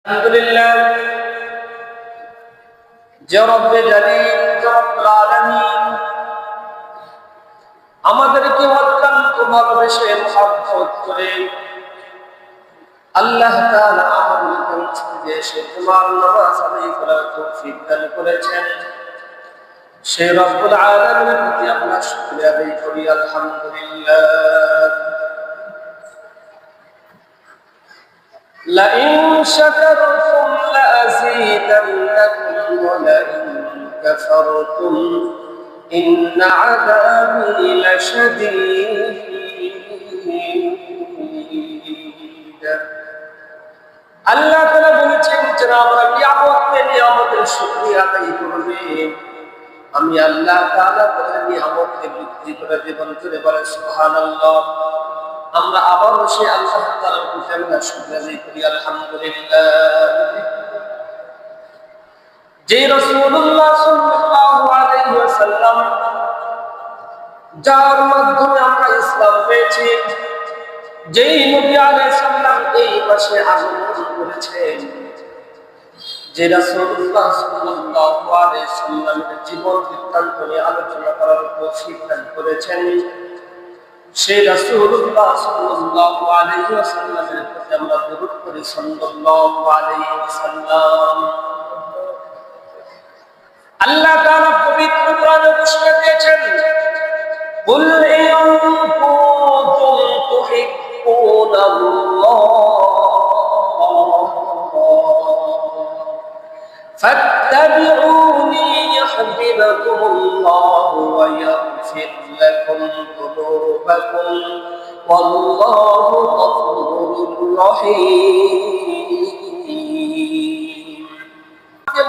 আলহামদুলিল্লাহ যে রব্বে জালিল রব্বুল আলামিন আমাদেরকে অত্যন্ত ভালোবেসে মহব্বত করে আল্লাহ তাআলা আমাদেরকে যে সে তোমার নামাজ আদায় করার তৌফিক দান করেছেন সেই রব্বুল আলামিনের প্রতি আমরা শুকরিয়া আদায় করি আলহামদুলিল্লাহ। لئن شكرتم لأزيدنكم ولئن كفرتم إن عذابي لشديد। আল্লাহ তাআলা বলেছেন যে আমরা নিয়ামতের শুকরিয়া আদায় করব, আমি আল্লাহ তাআলা তাদের নিয়ামতকে বৃদ্ধি করে দেব। জোরে বলে সুবহানাল্লাহ। আমরা আবার সেই আল্লাহ তাআলার প্রতি আমরা শুকরিয়া আদায় করি আলহামদুলিল্লাহ। যে রাসূলুল্লাহ সাল্লাল্লাহু আলাইহি ওয়াসাল্লাম যার মাধ্যমে আমরা ইসলাম পেয়েছি, যেই নবী আলাইহিস সালাম এই মাসে আগমন করেছেন, যে রাসূলুল্লাহ সাল্লাল্লাহু আলাইহি ওয়াসাল্লামের জীবন বৃত্তান্ত নিয়ে আলোচনা করার তৌফিক দান করেছেন, সেই রাসূলুল্লাহ সাল্লাল্লাহু আলাইহি ওয়াসাল্লামের প্রতি আমরা দরুদ করি সাল্লাল্লাহু আলাইহি ওয়াসাল্লাম। আল্লাহ তাআলা পবিত্র কোরআনে ঘোষণা দিয়েছেন, কুল ইন কুনতুম তুহিব্বুনাল্লাহ ফাত্তাবিউনি ইউহিব্বুকুমুল্লাহু ওয়া ইয়াগফির লাকুম যুনুবাকুম ওয়াল্লাহু গফুরুর রহিম।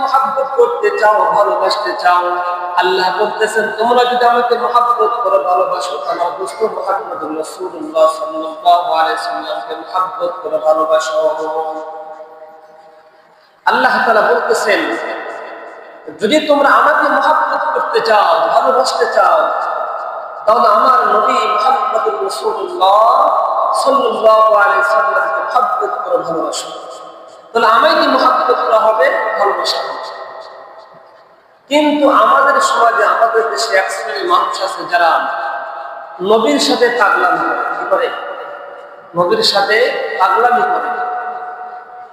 মহব্বত করতে চাও, ভালোবাসতে চাও, আল্লাহ বলতেছেন তোমরা যদি আমাকে মহব্বত করো, ভালোবাসো, আমার দোস্ত মুহাম্মদুর রাসূলুল্লাহ সাল্লাল্লাহু আলাইহি ওয়াসাল্লামকে মহব্বত করো, ভালোবাসো। আল্লাহ তাআলা বলতেছেন যদি তোমরা আমাকে মহব্বত করতে চাও, ভালোবাসতে চাও, তাহলে আমার নবী মুহাম্মদুর রাসূলুল্লাহ সাল্লাল্লাহু আলাইহি ওয়াসাল্লামকে মহব্বত করো, ভালোবাসো। তাহলে আমাকে মহব্বত করা হবে, ভালোবাসা হবে। কিন্তু আমাদের সমাজে, আমাদের দেশে এক শ্রেণীর মানুষ আছে যারা নবীর সাথে পাগলামি করে। কি করে? নবীর সাথে পাগলামি করে।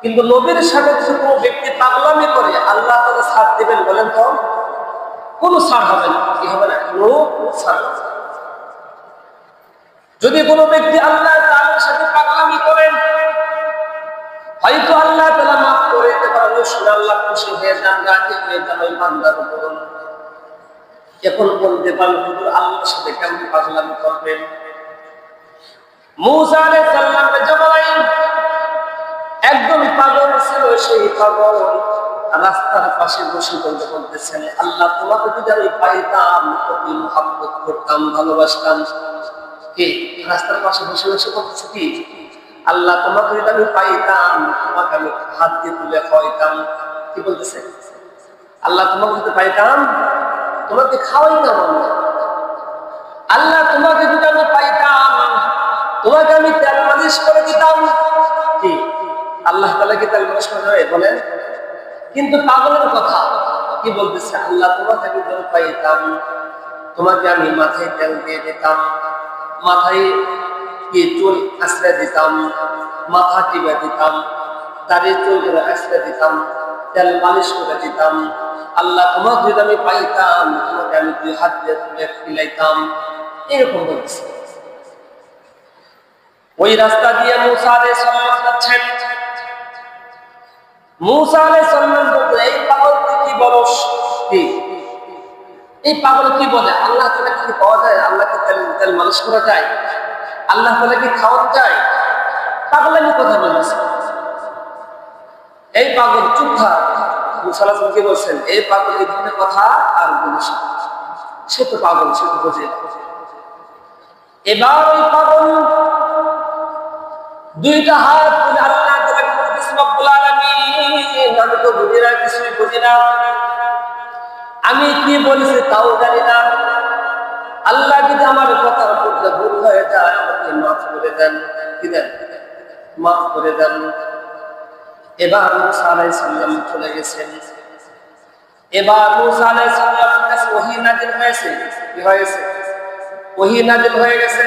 কিন্তু নবীর সাথে যদি কোনো ব্যক্তি পাগলামি করে, আল্লাহ তাআলা ছাড় দিবেন বলেন তো? কোনো ছাড় হবে না। কি হবে না? কোনো ছাড় হবে না। যদি কোনো ব্যক্তি আল্লাহ তাআলার সাথে পাগলামি করেন, হয়তো আল্লাহ তাআলা মাফ করে দিতে পারেন, শুনে আল্লাহ খুশি হয়ে যান, রাজি হয়ে যান ওই বান্দার উপর। এখন বলতে পারেন হুজুর আল্লাহর সাথে কেমন পাগলামি করবেন? মূসা আলাইহিস সালামের জামাই একদম পাগল ছিল, সেই পাগল রাস্তার পাশে বসে বলতেছেন, আল্লাহ তোমাকে যদি আমি পাইতাম, আমি মহব্বত করতাম, ভালোবাসতাম। কি রাস্তার পাশে বসে বসে বলতেছে কি, আল্লাহ তোমাকে যদি আমি পাইতাম, তোমাকে আমি হাত দিয়ে তুলে খাওয়াইতাম। কি বলতেছে? আল্লাহ তোমাকে যদি পাইতাম, তোমাকে খাওয়াইতাম। আল্লাহ তোমাকে যদি আমি পাইতাম, তোমাকে আমি তেল মালিশ করে দিতাম। কি আল্লাহ তাআলা কি তেল মালিশ করে দেয়? বলেন। কিন্তু পাগলের কথা কি বলতেছে, আল্লাহ তোমাকে আমি যদি পাইতাম, তোমাকে আমি মাথায় তেল দিয়ে দিতাম, মাথায় কি চুল আশ্রয় দিতাম, মাথা টিপে দিতাম, দাড়ি চুলগুলো আশ্রয় দিতাম, তেল মালিশ করে দিতাম। আল্লাহ তোমাকে যদি আমি পাইতাম, তোমাকে আমি দুই হাত দিয়ে তুলে খিলাইতাম। এরকম বলছে। ওই রাস্তা দিয়ে মূসা আলাইহিস সালাম যাচ্ছেন। মূসা আলাইহিস সালাম বলতে, এই পাগল তুই কি বলস? কি এই পাগল কি বলে? আল্লাহ তাআলা কি পাওয়া যায়? আল্লাহকে তেল মালিশ করা যায়? আল্লাহ তাআলা কি খাওয়ানো যায়? পাগলামি কথা বলেছে। এই পাগল চুপ থাক। মূসা আলাইহিস সালাম কি বলছেন? এই পাগল এই ধরনের কথা আর বলিস না। সে তো পাগল, সে তো বোঝে। এবার ওই পাগল দুইটা হাত তুলে আল্লাহ তাআলাকে বলতেছে, রব্বুল আলামিন, আমি তো বুঝি না, কিছুই বুঝি না, আমি কি বলেছি তাও জানি না। আল্লাহ যদি আমার কথার মধ্যে ভুল হয়ে যায়, আমাকে মাফ করে দেন। কি দেন? মাফ করে দেন। এবার মুসা আলাইহিস সালাম চলে গেছেন। এবার মুসা আলাইহিস সালামের কাছে ওহী নাযিল হয়েছে। কি হয়েছে? ওহী নাযিল হয়ে গেছে।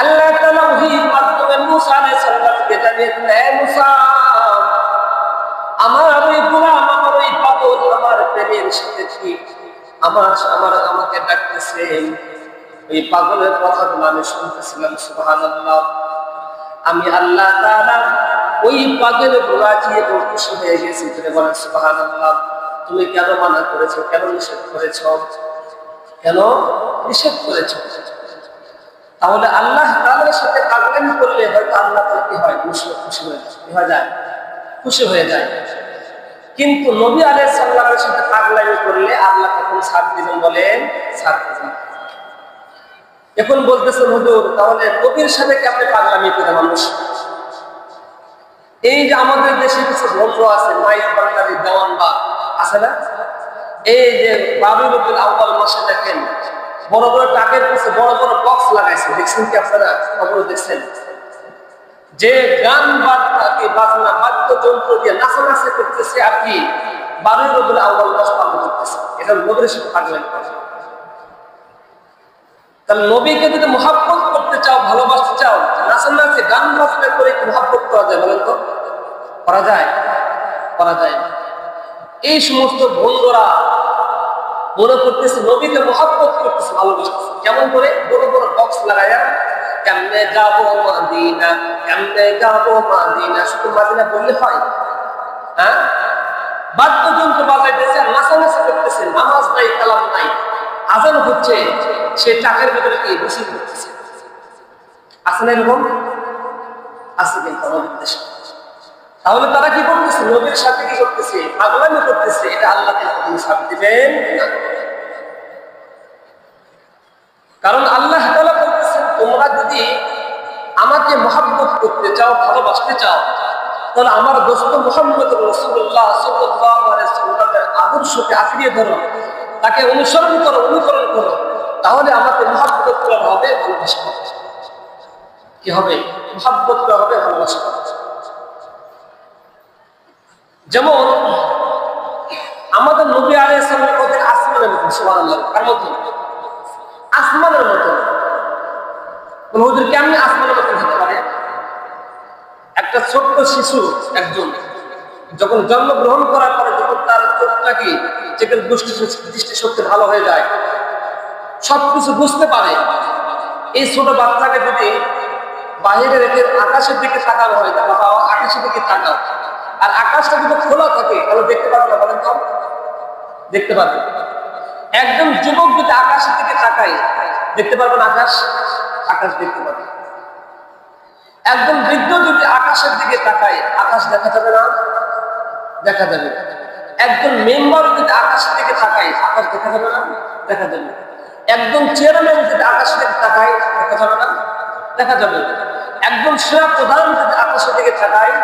আল্লাহ তাআলা ওহীর মাধ্যমে মুসা আলাইহিস সালামকে জানিয়েছেন, হে মুসা, আমার ওই গোলাম, আমার ওই পাগল, আমার প্রেমের সাথে ঠিক আমাকে ডাকতেছেন। ওই পাগলের কথাগুলো আমি শুনতেছিলাম। সুবহানাল্লাহ। আমি আল্লাহ তাআলা ওই পাগলের রাজিয়ে খুশি হয়ে গেছি। তুমি বলেন সুবহানাল্লাহ। তুমি কেন মানা করেছো? কেন নিষেধ করেছো? কেন নিষেধ করেছো? তাহলে আল্লাহ তাআলার সাথে পাগলামি করলে হয়তো আল্লাহ তাআলা কি হয়? খুশি হয়ে যায়, খুশি হয়ে যায়। কিন্তু নবী আলাইহিস সালামের সাথে পাগলামি করলে আল্লাহ তখন ছাড় দিবেন, বলেন ছাড় দিবেন। এখন বলতেছেন হুজুর, তাহলে নবীর সাথে কেমনে পাগলামি করে মানুষ? এই যে আমাদের দেশে কিছু ভদ্র আছে, মাইক বাঙালি দেওয়ানবাগ আছে না? এই যে রবিউল আউয়াল মাসে দেখেন বড় বড় টাকের পিছে বড় বড় বক্স লাগাইছে, দেখছেন কি আপনারা? খবর দেখছেন যে গান বাজনা বাদ্যযন্ত্র দিয়ে নাচানাচি করতেছে আর কি রবিউল আউয়াল মাস পালন করতেছে। এটা নবীর সাথে পাগলামি করে। তাহলে নবীকে যদি মহব্বত করতে চাও, ভালোবাসতে চাও, নাচানাচি গান বাজনা করে কি মহব্বত করা যায়? বলেন তো, করা যায়? করা যায়। এই সমস্ত বন্ধুরা মনে করতেছে নবীকে মহব্বত করতেছে, ভালোবাসতেছে। কেমন করে? বড় বড় বক্স লাগায়া কেমনে যাবো মাদিনা, কেমনে যাবো মাদিনা, শুধু মাদিনা বললে হয়? হ্যাঁ, বাদ্যযন্ত্র বাজাইতেছে, নাচানাচি করতেছে, নামাজ নাই, কালাম নাই, আজান হচ্ছে, সে টাকের ভিতরে কি বসে করতেছে। আছে না এরকম? আছে কিন্তু আমাদের দেশে। তাহলে তারা কি করতেছে? নবীর সাথে কি করতেছে? পাগলামি করতেছে। এটা আল্লাহ তাআলা ছাড় দিবেন না। কারণ আল্লাহ তাআলা বলতেছেন, তোমরা যদি আমাকে মহব্বত করতে চাও, ভালোবাসতে চাও, তাহলে আমার দোস্ত মুহাম্মদ রাসূলুল্লাহ সাল্লাল্লাহু আলাইহি ওয়াসাল্লামের আদর্শকে আঁকড়িয়ে ধরো, তাকে অনুসরণ করো, অনুকরণ করো, তাহলে আমাকে মহব্বত করা হবে, ভালোবাসা হবে। কি হবে? মহব্বত করা হবে, ভালোবাসা হবে। যেমন আমাদের নবী আলাইহিস সালামের কথা আসমানের মতো। সুবহানাল্লাহ। কার মতো? আসমানের মতো। হুজুর কেমনে আসমানের মতো হতে পারে? একটা ছোট্ট শিশু একজন যখন জন্মগ্রহণ করার পরে যখন তার চোখটা কি যেখানে দৃষ্টিশক্তি ভালো হয়ে যায়, সবকিছু বুঝতে পারে, এই ছোট বাচ্চাকে যদি বাহিরে রেখে আকাশের দিকে তাকানো হয়, বাবা আকাশের দিকে তাকাও, আর আকাশটা যদি খোলা থাকে তাহলে দেখতে পারবে না? বলেন তো, দেখতে পারবে? একদম যুবক যদি আকাশের দিকে তাকায় দেখতে পারবেন? আকাশ দেখতে পারবে। একদম বৃদ্ধ যদি আকাশের দিকে তাকায় আকাশ দেখা যাবে না? দেখা যাবে। একজন মেম্বার যদি আকাশের দিকে তাকায় আকাশ দেখা যাবে না? দেখা যাবে। একজন চেয়ারম্যান যদি আকাশের দিকে তাকায় দেখা যাবে না? দেখা যাবে। একজন সেনা প্রধান যদি আকাশের দিকে তাকায়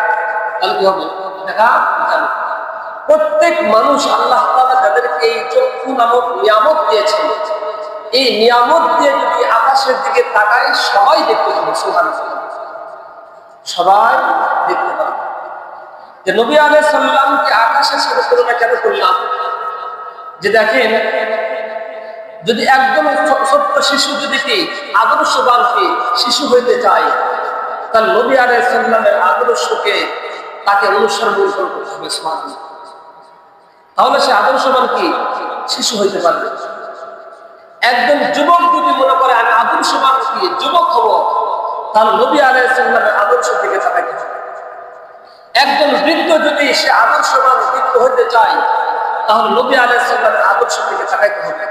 তাহলে কি হবে? দেখা যাবে। প্রত্যেক মানুষ আল্লাহ তাআলা যাদেরকে এই চক্ষু নামক নিয়ামত দিয়েছেন, এই নিয়ামত দিয়ে যদি আকাশের দিকে তাকায় সবাই দেখতে পাবে। সুবহানাল্লাহ। সবাই দেখতে পাবে। যে নবী আলাইহিস সালামকে আকাশের সাথে তুলনা কেন করলাম? যে দেখেন, যদি একদম ছোট্ট শিশু যদি কি আদর্শবান কি শিশু হইতে চায়, তাহলে নবী আলাইহিস সালামের আদর্শকে তাকে অনুসরণ করতে হবে। সুবহানাল্লাহ। তাহলে সে আদর্শবান কি শিশু হইতে পারবে। একজন যুবক যদি মনে করে আমি আদর্শবান কি যুবক হব, তাহলে নবী আলাইহিস সালামের আদর্শ থেকে তাকাইতে হবে। একজন বৃদ্ধ যদি সে আদর্শবান বৃদ্ধ হইতে চায়, তাহলে নবী আলাইহিস সালামের আদর্শ থেকে তাকাইতে হবে।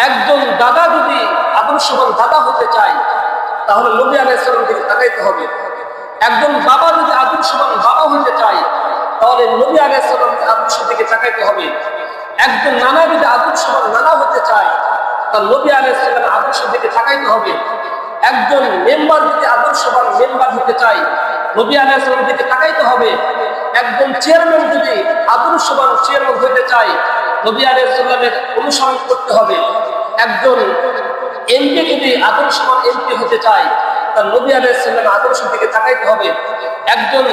একজন দাদা যদি আদর্শবান দাদা হতে চায়, তাহলে নবী আলাইহিস সালাম থেকে তাকাইতে হবে। একজন বাবা যদি আদর্শবান বাবা হতে চায়, তাহলে নবী আলাইহিস সালামের আদর্শ থেকে তাকাইতে হবে। একজন নানা যদি আদর্শবান নানা হতে চায়, তাহলে নবী আলাইহিস সালামের আদর্শ থেকে তাকাইতে হবে। একজন মেম্বার যদি আদর্শবান মেম্বার হতে চায়, নবী আলাইহিস সালাম থেকে তাকাইতে হবে। একজন চেয়ারম্যান যদি আদর্শবান চেয়ারম্যান হতে চায়, নবী আলাইহিস সালামের অনুসরণ করতে হবে। একজন এমপি যদি আদর্শবান এমপি হতে চায়, তার নবী আলাইহিস সালামের আদর্শ থেকে তাকাইতে হবে। একজন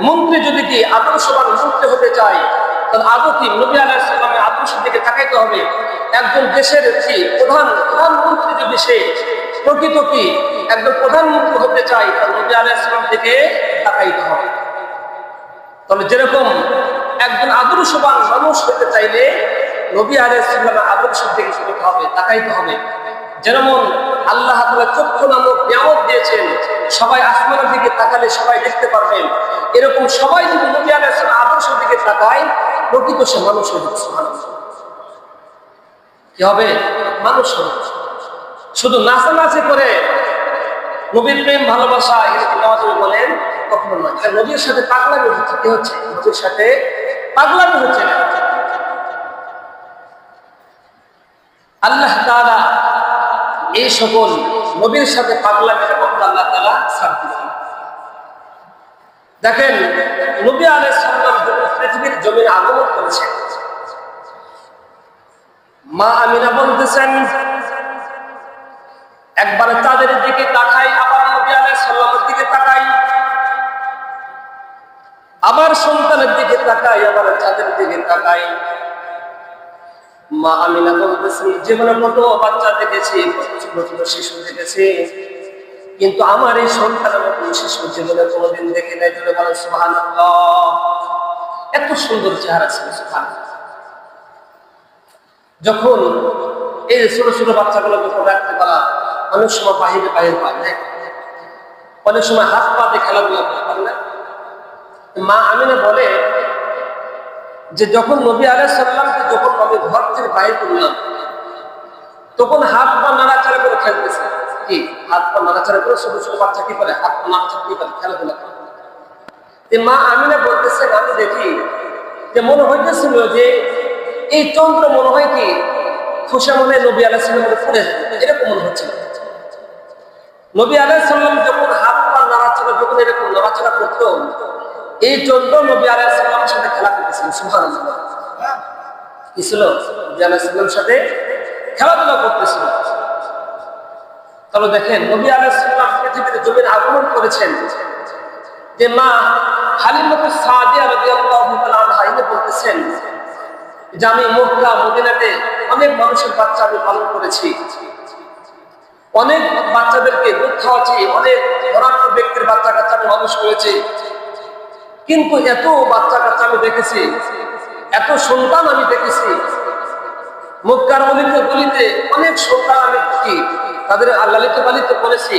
মন্ত্রী যদি কি আদর্শবান মন্ত্রী হতে চায়, তাহলে আদৌ কি নবী আলাইহিস সালামের আদর্শের দিকে তাকাইতে হবে। একজন দেশের কি প্রধানমন্ত্রী যদি সে প্রকৃত কি একজন প্রধানমন্ত্রী হতে চায়, তাহলে নবী আলাইহিস সালাম দিকে তাকাইতে হবে। তাহলে যেরকম একজন আদর্শবান মানুষ হতে চাইলে নবী আলাইহিস সালামের আদর্শের দিকে যেতে হবে, তাকাইতে হবে। যেমন আল্লাহ তাআলা চক্ষু নামক নিয়ামত দিয়েছেন, সবাই আসমানের দিকে তাকালে সবাই দেখতে পারবেন। এরকম সবাই যদি নবী আলাইহিস সালামের আদর্শের দিকে তাকায়, প্রকৃত সে মানুষ হবে। সুবহানাল্লাহ। কি হবে? মানুষ হবে। শুধু নাচানাচি করে নবীর প্রেম ভালোবাসা এরকম বলেন কখনো নয়। নবীর সাথে পাগলামি হচ্ছে। কি হচ্ছে? নবীর সাথে পাগলামি হচ্ছে না। আল্লাহ তাআলা এই সকল নবীর সাথে পাগলামিটা কখনো আল্লাহ তাআলা ছাড় দিবেন। দেখেন নবী আলাইহিস সালাম পৃথিবীর জমিনে আগমন করেছেন, মা আমিনা বলতেছেন একবার চাঁদের দিকে তাকাই, আবার নবী আলাইহিস সালামের দিকে তাকাই, আবার সন্তানের দিকে তাকাই, আবার চাঁদের দিকে তাকাই। মা আমিনা বলতেছি জীবনে কত বাচ্চা দেখেছি, ছোট ছোট শিশু দেখেছি, কিন্তু আমার এই সন্তানের মতো শিশু জীবনে কোনোদিন দেখি নাই। বলে বলেন সুবহানাল্লাহ। এত সুন্দর চেহারা ছিল। সুবহানাল্লাহ। যখন এই ছোট ছোট বাচ্চাগুলো যখন রাখতে পারা, অনেক সময় বাহিরে পায় না, অনেক সময় হাত পা দিয়ে খেলাধুলা করতে পারে না। মা আমিনা বলে যে যখন নবী আলাইহিস সালামকে যখন আমি ঘর থেকে বাইরে করলাম, তখন হাত পা নাড়াচাড়া করে খেলতেছে। কি হাত পা নাড়াচাড়া করে? ছোট ছোট বাচ্চা কি করে? হাত পা নাড়াচাড়া কি করে? খেলাধুলা করে। মা আমিনা বলতেছেন আমি দেখি যে মনে হইতেছিল যে এই চন্দ্র মনে হয় কি খোসা মনে নবী আলাইহিস সালামের পড়ে যাবে, এরকম মনে হচ্ছিল। নবী আলাইহিস সালাম যখন হাত পা নাড়াচাড়া যখন এরকম নাড়াচাড়া করতো, এই চন্দ্র নবী আলাইহিস সালামের সাথে খেলা করতেছিল। সুবহানাল্লাহ। কি ছিল? নবী আলাইহিস সালামের সাথে খেলাধুলা করতেছিল। তাহলে দেখেন নবী আলাইহিস সালাম পৃথিবীতে জমিনে আগমন করেছেন। যে মা হালিমাতুস সাদিয়া রাদিয়াল্লাহু তাআলা আনহা বলতেছেন যে আমি মক্কা মদিনাতে অনেক মানুষের বাচ্চা আমি পালন করেছি, অনেক বাচ্চাদেরকে দুধ খাওয়াচ্ছি, অনেক ধনাঢ্য ব্যক্তির বাচ্চা কাচ্চা আমি মানুষ করেছি, কিন্তু এত বাচ্চা কাচ্চা আমি দেখেছি, এত সন্তান আমি দেখেছি, মক্কার অলিতে গলিতে অনেক সন্তান আমি কি তাদের লালিত পালিত করেছি,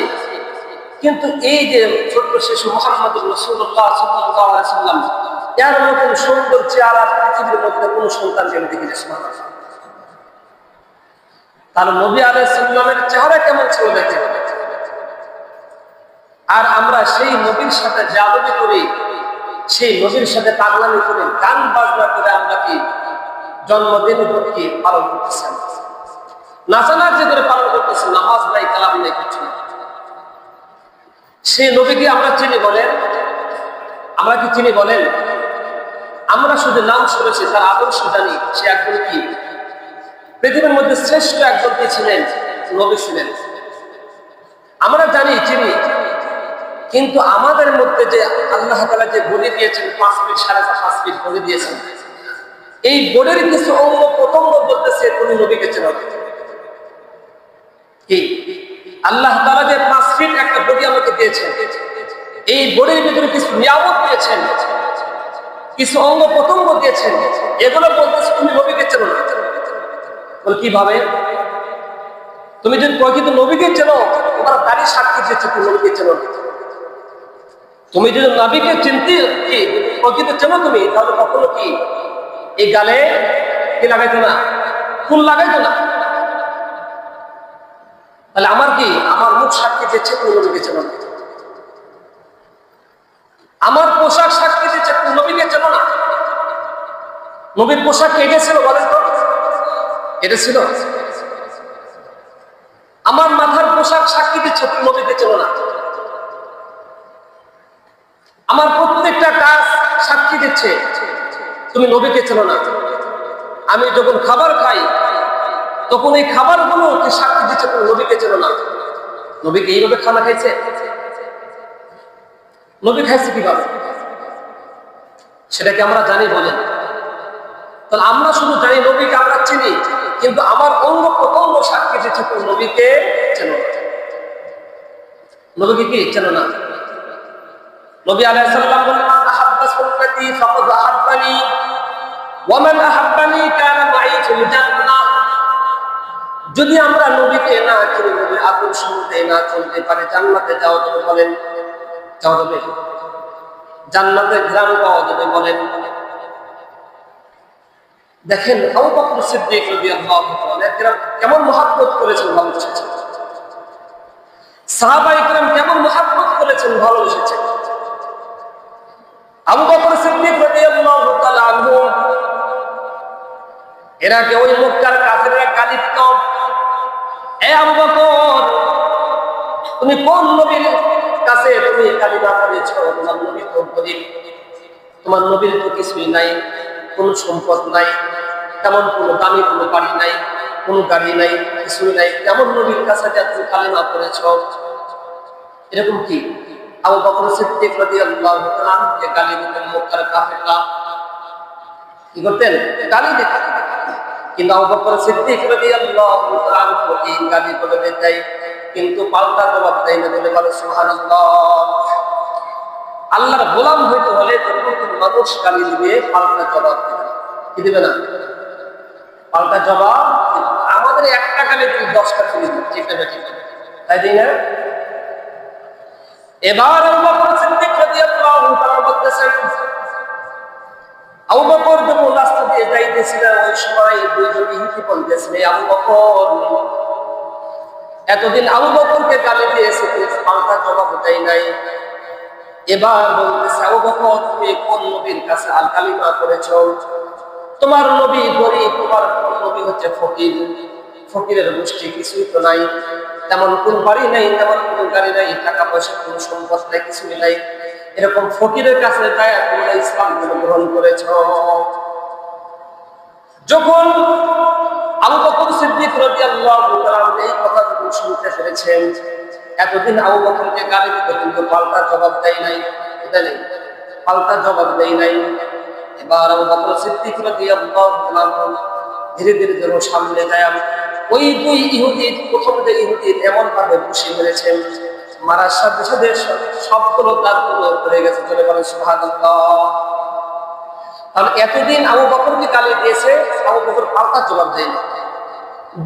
কিন্তু এই যে ছোট্ট শিশু মুহাম্মদুর রাসূলুল্লাহ সাল্লাল্লাহু আলাইহি ওয়াসাল্লাম এর মতন সুন্দর চেহারা পৃথিবীর মধ্যে কোনো সন্তানকে আমি দেখিনি। সুবহানাল্লাহ। তাহলে নবী আলাইহিস সালামের চেহারা কেমন ছিল দেখেন। আর আমরা সেই নবীর সাথে জাদুবি করি, সেই নবীর সাথে পাগলামি করে গান বাজনা করে আমরা কি জন্মদিন কি পালন করতেছি, নাচানাচি করে পালন করতেছি, নামাজ নাই কালাম নাই কিছু না। সেই নবীকে আমরা চিনি বলেন? আমরা কি চিনি বলেন? আমরা শুধু নাম শুনেছি, তার আদর্শ জানি। সে একজন কি পৃথিবীর মধ্যে শ্রেষ্ঠ একজন কি ছিলেন? নবী ছিলেন। আমরা জানি চিনি, কিন্তু আমাদের মধ্যে যে আল্লাহ তাআলা যে বলে দিয়েছেন 5 ফিট 5.5 ফিট বলে দিয়েছেন, এই বলের কিছু অঙ্গ প্রত্যঙ্গ বলতেছে তুমি নবীকে চেনো। কি আল্লাহ তাআলা যে 5 ফিট একটা বডি আমাকে দিয়েছেন, এই বডির ভিতরে কিছু নিয়ামত দিয়েছেন, কিছু অঙ্গ প্রত্যঙ্গ দিয়েছেন, এগুলো বলতেছে তুমি নবীকে চেনো না। বল কিভাবে? তুমি যদি প্রকৃত নবীকে চেনো, তোমার দাড়ি সাক্ষী দিচ্ছে তুমি নবীকে চেনো না। তুমি যদি নবীকে চিনতে কি প্রকৃত চেনো তুমি, তাহলে কখনো কি এই গালে কি লাগাইতো না? ফুল লাগাইতো না। তাহলে আমার কি আমার মুখ সাক্ষী দিচ্ছে তুমি নবীকে চেনো না। আমার পোশাক সাক্ষী দিচ্ছে তুমি নবীকে চেনো না। নবীর পোশাক কে গেছিল বলেন তো? এটা ছিল। আমার মাথার পোশাক সাক্ষী দিচ্ছে তুমি নবীকে চেনো না। আমার প্রত্যেকটা কাজ সাক্ষী দিচ্ছে তুমি নবীকে চেনো না। আমি যখন খাবার খাই তখন এই খাবারগুলো সাক্ষী দিচ্ছে তুমি নবীকে চেনো না। নবীকে এইভাবে খানা খাইছে? নবী খাইছে কিভাবে? সেটা কি আমরা জানি বলেন? তাহলে আমরা শুধু জানি নবীকে আমরা চিনি, কিন্তু আমার অঙ্গ প্রত্যঙ্গ সাক্ষী দিচ্ছে তো নবীকে চেনো না। নবীকে কি চেনো না? নবী আলাইহিস সালাম বলেন, মান আহাব্বা সুন্নতি ফাকাদ আহাব্বানি ওয়া মান আহাব্বানি কানা মাই ফিল জান্নাহ। যদি আমরা নবীকে না চিনি, নবীর আদর্শ অনুযায়ী না চলতে পারি, জান্নাতে যাওয়া যাবে বলেন? যাওয়া যাবে? জান্নাতে ঘ্রাণ পাওয়া যাবে বলেন? দেখেন আবু বকর সিদ্দিক রাদিয়াল্লাহু তাআলা কেমন মহব্বত করেছেন, ভালোবেসেছেন। সাহাবায়ে কেরাম কেমন মহব্বত করেছেন, ভালোবেসেছেন। আবু বকর সিদ্দিক রাদিয়াল্লাহু তাআলা আনহু এর আগে ওই মক্কার কাফিররা গালি দিত, এ আবু বকর, তুমি কোন নবীর কাছে তুমি কালিমা পড়েছো? তোমার নবী তো গরীব, তোমার নবীর তো কিছুই নাই, কোন সম্পদ নাই, তেমন কোনো দামি কোনো বাড়ি নাই, কোনো গাড়ি নাই, কিছুই নাই, তেমন নবীর কাছে তুমি কালিমা পড়েছো। এরকম কি আবু বকর সিদ্দিক রাদিয়াল্লাহু তাআলা আনহুকে গালি দিতেন মক্কার কাফিররা। কি করতেন? গালি দিতেন। কিন্তু আবু বকর সিদ্দিক রাদিয়াল্লাহু তাআলা আনহু এই গালি বলে দেয়, কিন্তু পাল্টা জবাব দেয় না। বলে বলে সুবহানাল্লাহ। আল্লাহর গোলাম হইতে হলে যখন মানুষ গালি দিবে পাল্টা জবাব দিবে। কি দিবে না? পাল্টা জবাব। আমাদের একটা গালি তুমি 10টা চলে দিবে, ঠিক না? ঠিক তাই দিই না? এবার আবু বকর সিদ্দিক রাদিয়াল্লাহু তাআলা বলতেছেন, আবু বকর যখন রাস্তা দিয়ে যাইতেছিলেন, ওই সময় দুইজন ইহুদি বলতেছিল, আবু বকর, এতদিন আবু বকরকে গালি দিয়েছে, পাল্টা জবাব দেয় নাই। এবার বলতেছে, আবু বকর, তুমি কোন নবীর কাছে আল কালিমা করেছো? তোমার নবী গরীব, তোমার নবী হচ্ছে ফকির, ফকিরের গোষ্ঠী, কিছুই তো নাই, তেমন কোন বাড়ি নাই, তেমন কোন গাড়ি নাই, টাকা পয়সা কোন সম্পদ নাই, কিছুই নাই। এরকম ফকিরের কাছে যায় তোমরা ইসলাম গ্রহণ করেছ। যখন আবু বকর সিদ্দিক রাদিয়াল্লাহু তাআলা এই কথা যখন শুনতে পেরেছেন, এতদিন আবু বকরকে গালি দিত, কিন্তু পাল্টা জবাব দেয় নাই, পাল্টা জবাব দেয় নাই। এবার আবু বকর সিদ্দিক রাদিয়াল্লাহু তাআলা ধীরে ধীরে যেন সামনে যায়, ওই দুই ইহুদি, প্রথম যে ইহুদি এমন ভাবে খুশি মেরেছেন, মারার সাথে সাথে সবগুলো দাঁতগুলো পড়ে গেছে। চলে বলেন সুবহানাল্লাহ। তাহলে এতদিন আবু বকরকে গালি দিয়েছে, আবু বকর পাল্টা জবাব দেয়নি।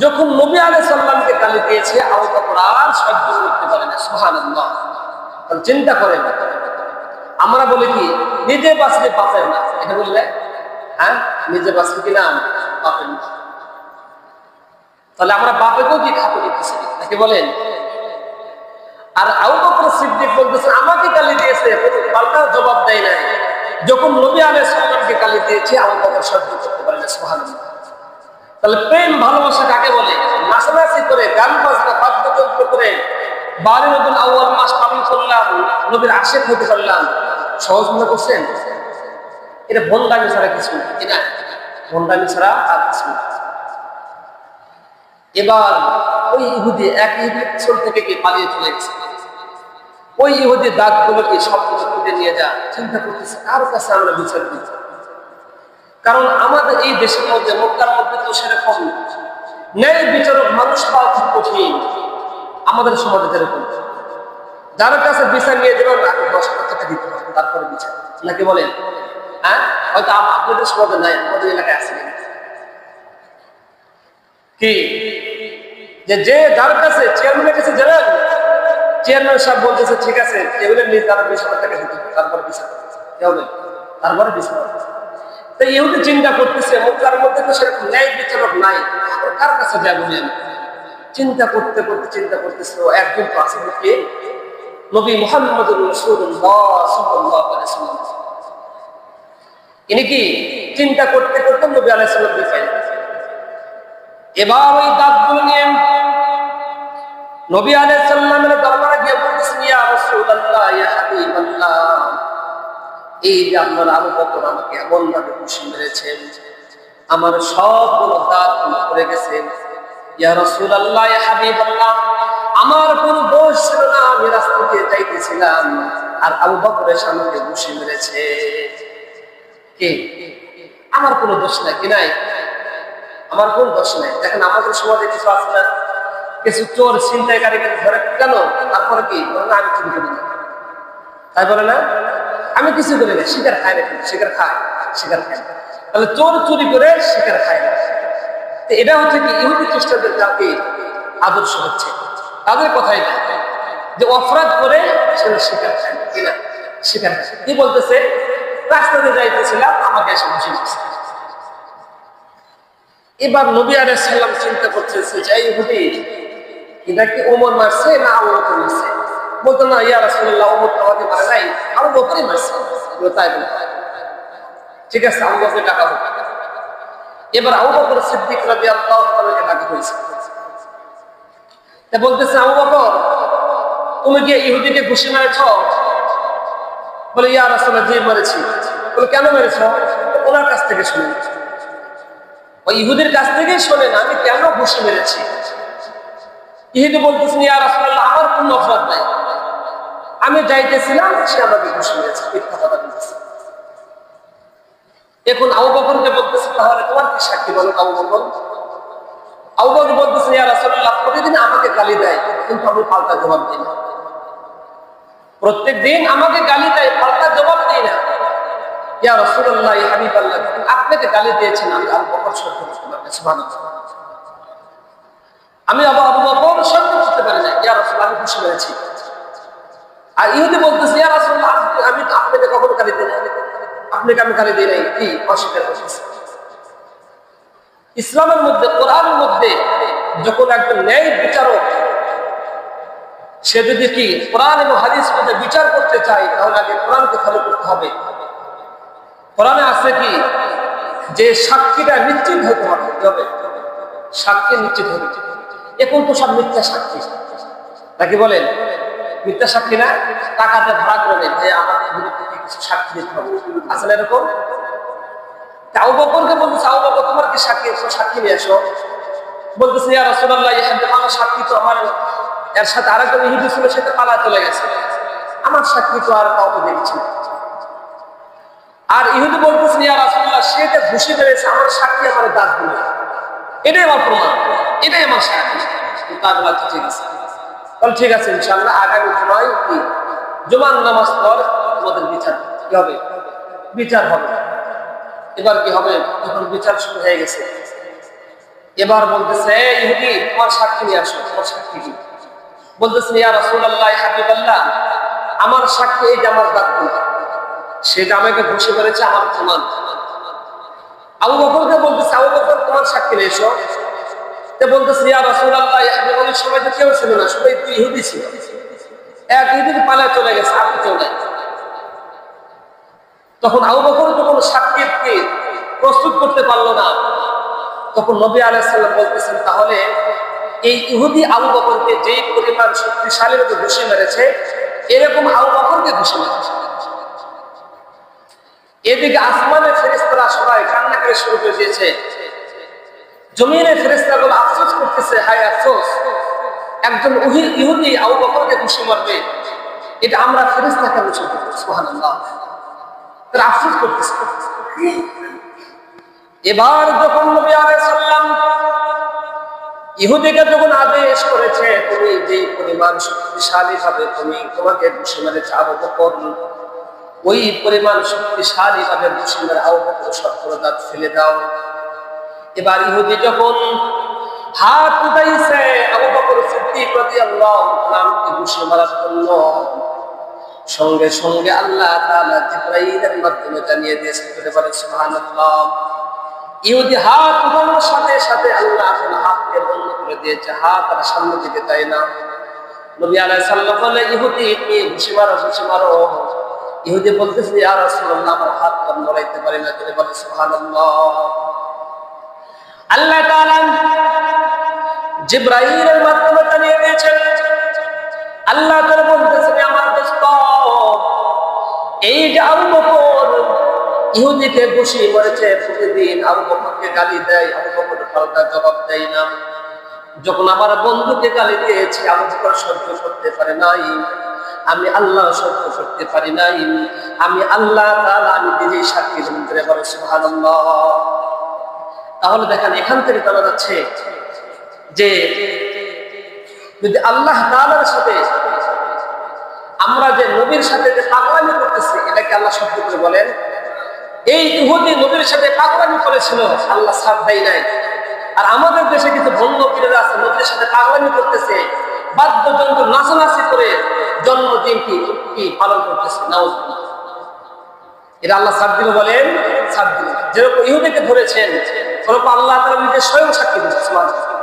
যখন নবী আলাইহিস সালামকে গালি দিয়েছে, আবু বকর আর সহ্য করতে পারে না। সুবহানাল্লাহ। তাহলে চিন্তা করেন, আমরা বলি কি নিজে বাঁচলে বাঁচেন না, এটা বললে হ্যাঁ, নিজে বাঁচলে কি না বাঁচেন না। তাহলে আমরা বাপেকেও কি খাতে দিতেছি নাকি বলেন? আর আবু বকর সিদ্দিক বলতেছে, আমাকে গালি দিয়েছে, পাল্টা জবাব দেয় নাই। যখন নবী আলাইহিস সালামকে গালি দিয়েছে, আবু বকর সহ্য করতে পারে না। সুবহানাল্লাহ। তাহলে প্রেম ভালোবাসা কাকে বলে? নাচানাচি করে, গান বাজনা বাদ্যযন্ত্র করে, বারে রবিউল আউয়াল মাস পালন করলাম, নবীর আশিক হতে পারলাম, সহজ মনে করছেন? এটা ভণ্ডামি ছাড়া কিছু না, এটা ভণ্ডামি ছাড়া আর কিছু না। এবার ওই ইহুদি, এক ইহুদির পিছন থেকে কি পালিয়ে চলে গেছে। ওই ইহুদি দাঁতগুলোকে সবকিছু তুলে নিয়ে যা, চিন্তা করতেছে কার কাছে আমরা বিচার দিচ্ছি। কারণ আমাদের এই দেশের মধ্যে, মক্কার মধ্যে তো সেরকম ন্যায় বিচারক মানুষ পাওয়া খুব কঠিন। আমাদের সমাজে যেরকম, যার কাছে বিচার নিয়ে যাবেন, আপনি 10,000 টাকা দিতে হবে, তারপরে বিচার, নাকি বলেন? হ্যাঁ, হয়তো আপনাদের সমাজে নাই, আমাদের এলাকায় আছে কি, যে যার কাছে চেয়ারম্যানের কাছে যাবেন, চেয়ারম্যান সাহেব বলতেছে ঠিক আছে, টেবিলের নিচে তারা 20,000 টাকা দিতে হবে, তারপরে বিচার হবে, তারপরে বিচার হবে। তাই ইহুদি চিন্তা করতেছে, মক্কার মধ্যে তো সেরকম ন্যায় বিচারক নাই, কার কাছে যাবো? চিন্তা করতে করতে চিন্তা করতেছে, একজন তো আছে, কে? নবী মুহাম্মদুর রাসূলুল্লাহ সাল্লাল্লাহু আলাইহি ওয়াসাল্লাম। ইনি কি চিন্তা করতে করতে নবী আলাইহিস সালাম দেখেন। এবার ওই দাঁতগুলো নিয়ে নবী আলাইহিস সালামের দরবারে গিয়ে বলতেছেন, ইয়া রাসূলুল্লাহ, ইয়া হাবিবাল্লাহ, এই যে আপনার আবু বকর আমাকে এমন ভাবে খুশি মেরেছেন, আমার সবগুলো দাঁত পড়ে গেছে। ইয়া রাসূলুল্লাহ, ইয়া হাবিবাল্লাহ, আমার কোন দোষ ছিল না, আমি রাস্তা দিয়ে যাইতেছিলাম আর আবু বকর এসে আমাকে খুশি মেরেছে। কে? আমার কোনো দোষ নাই, কি নাই? আমার কোন দোষ নাই। দেখেন আমাদের সমাজে কিছু আছে না, কিছু চোর ছিনতাইকারীকে ধরে কেন, তারপরে কি বলে না আমি চুরি করি না, তাই বলে না আমি কিছু করি না, শিকার খায় না, শিকার খায়, শিকার খায় না। তাহলে চোর চুরি করে শিকার খায় না। তো এটা হচ্ছে কি ইহুদি খ্রিস্টানদের জাতি আদর্শ হচ্ছে, তাদের কথাই না যে অপরাধ করে সে শিকার খায় না, কি না শিকার খায়। কি বলতেছে, রাস্তাতে যাইতেছিলাম আমাকে এসে বসে গেছে। এবার নবী আলাইহিস সালাম চিন্তা করতেছে যে ইহুদি এটা কি ওমর মারছে না আবু বকর মারছে? বলতো না ইয়া রাসূলুল্লাহ, ওমর তো আমাকে মারে নাই, আবু বকরই মারছে। তাই বলে ঠিক আছে, আবু বকর টাকা হোক। এবার আবু বকর সিদ্দিক রাদিয়াল্লাহু তাআলাকে ডাকা হয়েছে। তা বলতেছে আবু বকর তুমি কি ইহুদিকে ঘুষি মেরেছ? বলে ইয়া রাসূলুল্লাহ জি মেরেছি। বলে কেন মেরেছ? ওনার কাছ থেকে শুনে, ওই ইহুদির কাছ থেকেই শোনেন আমি কেন ঘুষি মেরেছি। ইহুদি বলতেছেন ইয়া রাসূলুল্লাহ আমার কোনো অপরাধ নাই, আমি যাইতেছিলাম সে আমাকে ঘুষি মেরেছে, মিথ্যা কথা বলতেছে। এখন আবু বকরকে বলতেছে তাহলে তোমার কি সাক্ষী বলো আবু বকর? আবু বকর বলতেছে ইয়া রাসূলুল্লাহ প্রতিদিন আমাকে গালি দেয় কিন্তু আমি পাল্টা জবাব দিই না, প্রত্যেকদিন আমাকে গালি দেয় পাল্টা জবাব দিই না। ইয়া রাসূলুল্লাহ ইয়া হাবিবাল্লাহ আপনাকে গালি দিয়েছেন আমি আবু বকর সহ্য করতে পারি না, সুবহানাল্লাহ আমি আবু বকর সহ্য করতে পারি না, ইয়া রাসূলুল্লাহ আমি ঘুষি মেরেছি। আর ইহুদি বলতেছে ইয়া রাসূলুল্লাহ আমি তো আপনাকে কখনো গালি দিই না, আপনাকে আমি গালি দিই নাই, কি অস্বীকার করতেছে। ইসলামের মধ্যে কোরআনের মধ্যে যখন একজন ন্যায় বিচারক সে যদি কি কোরআন এবং হাদিস মধ্যে বিচার করতে চায় তাহলে আগে কোরআনকে ফলো করতে হবে। কোরআনে আছে কি যে সাক্ষীটা নিশ্চিত হতে হবে, সাক্ষী নিশ্চিত হবে। এখন তো সব মিথ্যা সাক্ষী নাকি বলেন, মিথ্যা সাক্ষী না, টাকাতে ভাড়া করে নেন যে আমার বিরুদ্ধে কিছু সাক্ষী দিতে হবে, আসলে এরকম। আবু বকরকে বলতেছে আবু বকর তোমার কি সাক্ষী, সাক্ষী নিয়ে এসো। বলতেছে ইয়া রাসূলুল্লাহ আমার সাক্ষী তো আমার এর সাথে আরেকজন ইহুদি ছিল, সে তো পালা চলে গেছে, আমার সাক্ষী তো আর কাউকে দেখছি না। আর ইহুদি বলতেছে ইয়া রাসূলুল্লাহ সে যে ঘুষি মেরেছে আমার সাক্ষী আমার দাঁত গুলো, এটাই আমার প্রমাণ, এটাই আমার সাক্ষী। তাহলে ঠিক আছে, তাহলে ঠিক আছে ইনশাআল্লাহ আগামী জুমায় কি জুমার নামাজ পর তোমাদের বিচার কি হবে, বিচার হবে। এবার কি হবে, যখন বিচার শুরু হয়ে গেছে এবার বলতেছে ইহুদি তোমার সাক্ষী নিয়ে আসো, তোমার সাক্ষী কি? বলতেছে ইয়া রাসূলুল্লাহ ইয়া হাবিবাল্লাহ আমার সাক্ষী এই যে আমার দাঁতগুলো, সে যে আমাকে ঘুষি মেরেছে আমার প্রমাণ। আবু বকরকে বলতেছে আবু বকর তোমার সাক্ষী নিয়ে এসো। বলতেছে ইয়া রাসূলুল্লাহ ইয়া হাবিবাল্লাহ সবাই তো কেউ ছিল না, সবাই দুই ইহুদি ছিল, এক ইহুদি পালায় চলে গেছে, আর কেউ নাই। তখন আবু বকর যখন সাক্ষীকে প্রস্তুত করতে পারলো না তখন নবী আলাইহিস সালাম বলতেছেন তাহলে এই ইহুদি আবু বকরকে যেই পরিমাণ শক্তিশালী রূপে ঘুষি মেরেছে এরকম আবু বকরকে ঘুষি মেরেছে। এদিকে আসমানের ফেরেশতারা সবাই কান্না করে শুরু করে দিয়েছে, জমিনের ফেরেশতাগুলো আফসোস করতেছে হায় আফসোস, একজন ইহুদি আবু বকরকে ঘুষি মারবে, এটা আমরা ফেরেশতা কেন সহ্য করব, সুবহানাল্লাহ, তারা আফসোস করতেছে। এবার যখন নবী আলাইহিস সালাম ইহুদিকে যখন আদেশ করেছে তুমি যে পরিমাণ শক্তিশালী ভাবে তোমাকে ঘুষি মেরেছে আবু বকর, ওই পরিমাণ শক্তিশালী ভাবে ঘুষি মেরে আবু বকর সত্তর দাঁত ফেলে দাও। এবার ইহুদি যখন হাত উঠাইছে আবু বকর সিদ্দিক রাদিয়াল্লাহু তাআলাকে ঘুষি মারার জন্য, সঙ্গে সঙ্গে আল্লাহ তাআলা জিবরাইলের মাধ্যমে জানিয়ে দিয়েছেন, বলে সুবহানাল্লাহ। ইহুদি হাত উঠানোর সাথে সাথে আল্লাহ তাআলা হাতকে বন্ধ করে দিয়েছে, হাত আর সামনের দিকে যায় না। নবী আলাইহিস সালাম বলে ইহুদি তুমি ঘুষি মারো, ঘুষি মারো। ইহুদি বলতেছে ইয়া রাসূলুল্লাহ আমার হাত আর নড়াইতে পারি না, বলে সুবহানাল্লাহ। আল্লাহ তাআলা জিবরাইলের মাধ্যমে জানিয়ে দিয়েছেন, আল্লাহ তাআলা বলতেছেন আমার দোস্ত এই যে আবু বকর ইহুদিকে ঘুষি মেরেছে, প্রতিদিন আবু বকরকে গালি দেয়, আবু বকর পাল্টা জবাব দেয় না। যখন আমার বন্ধুকে গালি দিয়েছে আবু বকর সহ্য করতে পারে নাই, আমি আল্লাহ সত্য করতে পারি নাই। আমি আল্লাহ তাআলা আমি নিজেই সাক্ষী দিলাম। বলে সুবহানাল্লাহ। তাহলে দেখেন এখান থেকে জানা যাচ্ছে যে যদি আল্লাহ তাআলার সাথে আমরা যে নবীর সাথে যে পাগলামি করতেছি, এটাকে আল্লাহ সত্য করে বলেন। এই ইহুদি নবীর সাথে পাগলামি করেছিল, আল্লাহ সাথ দেয় নাই। আর আমাদের দেশে কিছু ভণ্ড পীরেরা আছে, নবীর সাথে পাগলামি করতেছে, বাদ্যযন্ত্র নাচানাচি করে জন্মদিন কি পালন করতেছে। নাউজুবিল্লাহ। এটা আল্লাহ সাথ দিল বলেন? সাথ দিল। যেরকম ইহুদিকে ধরেছেন, ওরকম আল্লাহ তাআলা নিজে স্বয়ং সাক্ষী দিচ্ছেন।